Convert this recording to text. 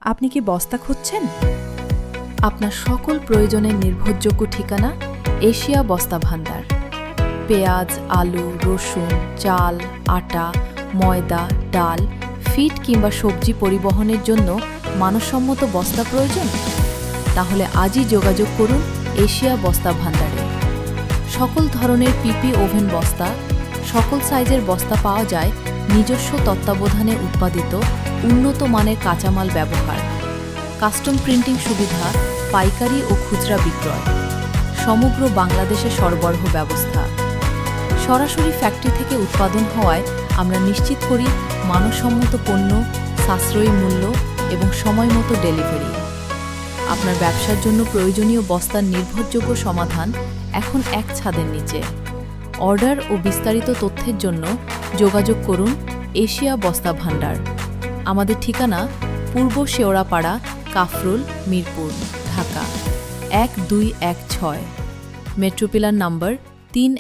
আপনি কি বস্তা খুঁজছেন? আপনার সকল প্রয়োজনের নির্ভরযোগ্য ঠিকানা এশিয়া বস্তা ভান্ডার। পেঁয়াজ, আলু, রসুন, চাল, আটা, ময়দা, ডাল, ফিড কিংবা সবজি পরিবহনের জন্য মানসম্মত বস্তা প্রয়োজন? তাহলে আজই যোগাযোগ করুন এশিয়া বস্তা ভান্ডারে। সকল ধরনের পিপি ওভেন বস্তা, সকল সাইজের বস্তা পাওয়া যায় নিজস্ব তত্ত্বাবধানে উৎপাদিত উন্নত মানের কাঁচামাল ব্যবহার, কাস্টম প্রিন্টিং সুবিধা, পাইকারি ও খুচরা বিক্রয়, সমগ্র বাংলাদেশে সরবরাহ ব্যবস্থা। সরাসরি ফ্যাক্টরি থেকে উৎপাদন হওয়ায় আমরা নিশ্চিত করি মানসম্মত পণ্য, সাশ্রয়ী মূল্য এবং সময়মতো ডেলিভারি। আপনার ব্যবসার জন্য প্রয়োজনীয় বস্তার নির্ভরযোগ্য সমাধান এখন এক ছাদের নিচে। অর্ডার ও বিস্তারিত তথ্যের জন্য যোগাযোগ করুন এশিয়া বস্তা ভান্ডার। আমাদের ঠিকানা পূর্ব শেওড়াপাড়া, কাফরুল, মিরপুর, ঢাকা 1216। মেট্রো পিলার নম্বর 3